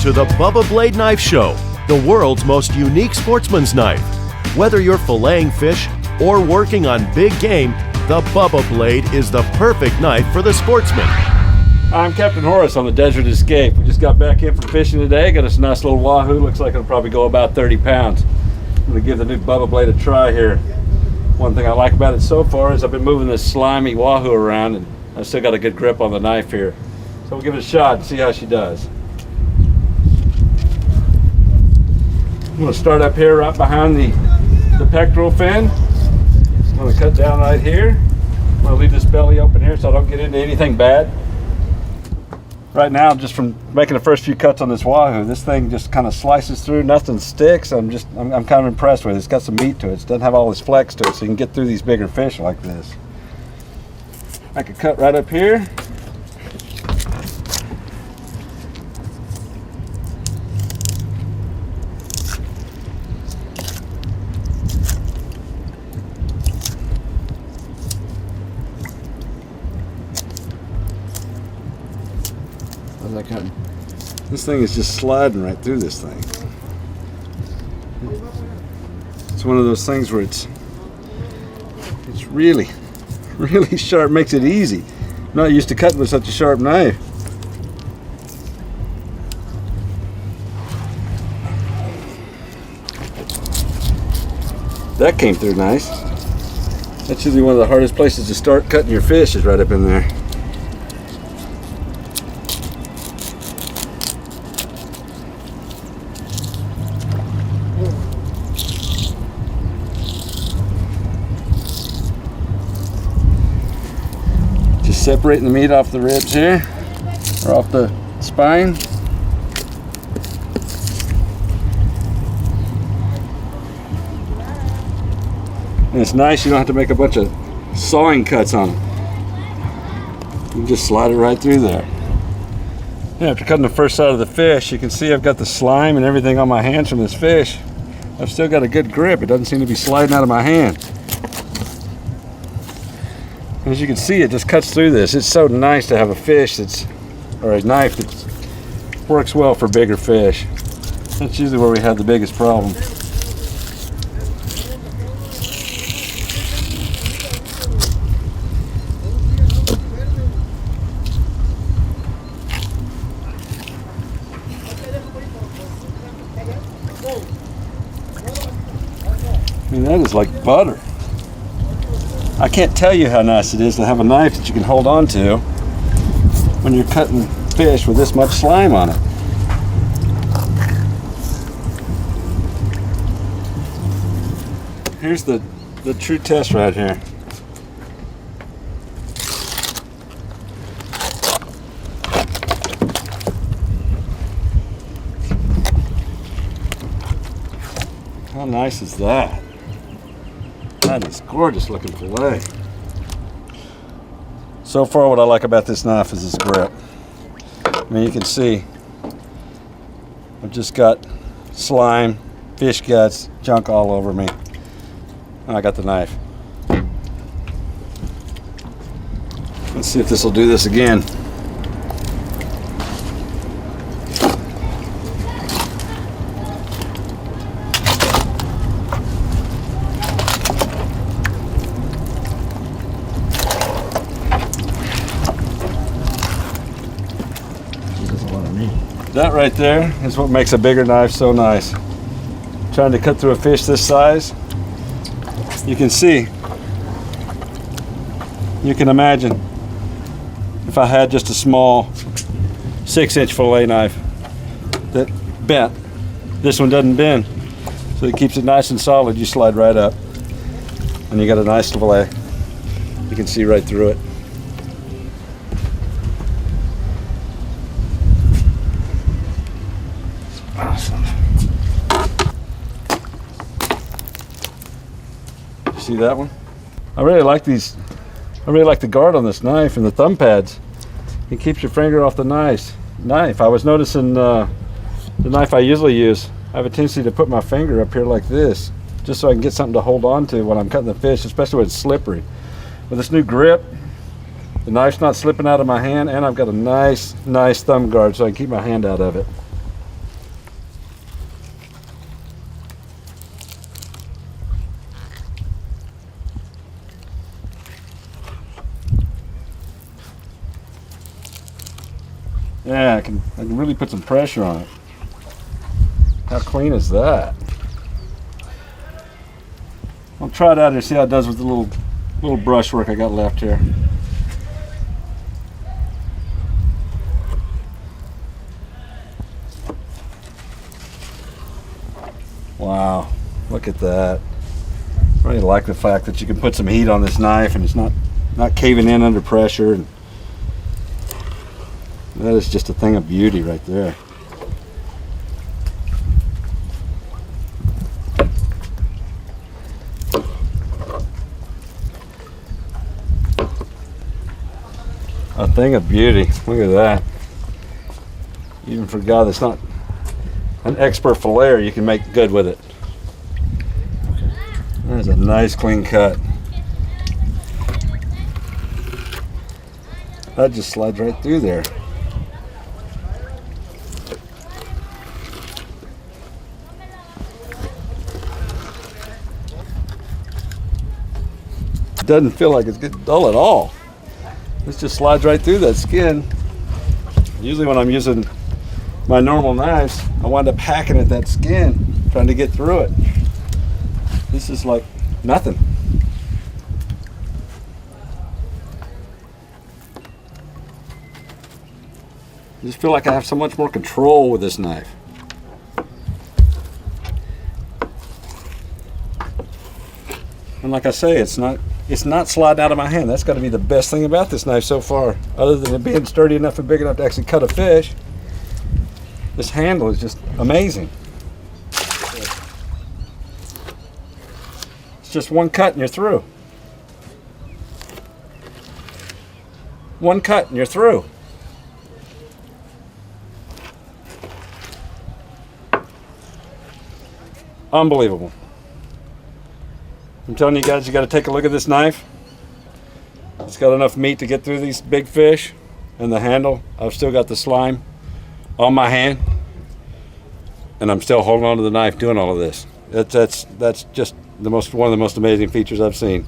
to the Bubba Blade Knife Show, the world's most unique sportsman's knife. Whether you're filleting fish or working on big game, the Bubba Blade is the perfect knife for the sportsman. I'm Captain Horace on the Desert Escape. We just got back in from fishing today. Got us a nice little Wahoo. Looks like it'll probably go about 30 pounds. I'm going to give the new Bubba Blade a try here. One thing I like about it so far is I've been moving this slimy Wahoo around and I've still got a good grip on the knife here. So we'll give it a shot and see how she does. I'm going to start up here right behind the pectoral fin. I'm going to cut down right here. I'm going to leave this belly open here so I don't get into anything bad. Right now, just from making the first few cuts on this Wahoo, this thing just kind of slices through, nothing sticks. I'm kind of impressed with it. It's got some meat to it. It doesn't have all this flex to it, so you can get through these bigger fish like this. I could cut right up here. This thing is just sliding right through this thing. It's one of those things where it's really, really sharp, makes it easy. I'm not used to cutting with such a sharp knife. That came through nice. That's usually one of the hardest places to start cutting your fish, is right up in there. Separating the meat off the ribs here, or off the spine. And it's nice, you don't have to make a bunch of sawing cuts on it. You just slide it right through there. Yeah, after cutting the first side of the fish, you can see I've got the slime and everything on my hands from this fish. I've still got a good grip. It doesn't seem to be sliding out of my hand. As you can see, it just cuts through this. It's so nice to have a fish or a knife that works well for bigger fish. That's usually where we have the biggest problem. I mean, that is like butter. I can't tell you how nice it is to have a knife that you can hold on to when you're cutting fish with this much slime on it. Here's the true test right here. How nice is that? That is gorgeous looking fillet. So far, what I like about this knife is its grip. I mean, you can see I've just got slime, fish guts, junk all over me. And I got the knife. Let's see if this will do this again. That right there is what makes a bigger knife so nice. Trying to cut through a fish this size, you can see, you can imagine if I had just a small 6-inch fillet knife that bent. This one doesn't bend, so it keeps it nice and solid. You slide right up and you got a nice fillet. You can see right through it. Awesome. See that one? I really like these. I really like the guard on this knife and the thumb pads. It keeps your finger off the knife. I was noticing the knife I usually use, I have a tendency to put my finger up here like this, just so I can get something to hold on to when I'm cutting the fish, especially when it's slippery. With this new grip, the knife's not slipping out of my hand, and I've got a nice thumb guard so I can keep my hand out of it. Yeah, I can really put some pressure on it. How clean is that? I'll try it out here, see how it does with the little brushwork I got left here. Wow, look at that. I really like the fact that you can put some heat on this knife and it's not caving in under pressure. And that is just a thing of beauty right there. A thing of beauty. Look at that. Even for a guy that's not an expert filleter, you can make good with it. There's a nice clean cut. That just slides right through there. It doesn't feel like it's getting dull at all. This just slides right through that skin. Usually when I'm using my normal knives, I wind up hacking at that skin, trying to get through it. This is like nothing. I just feel like I have so much more control with this knife. And like I say, it's not sliding out of my hand. That's got to be the best thing about this knife so far, other than it being sturdy enough and big enough to actually cut a fish. This handle is just amazing. It's just one cut and you're through. One cut and you're through. Unbelievable. I'm telling you guys, you got to take a look at this knife. It's got enough meat to get through these big fish. And the handle, I've still got the slime on my hand. And I'm still holding on to the knife doing all of this. That's just one of the most amazing features I've seen.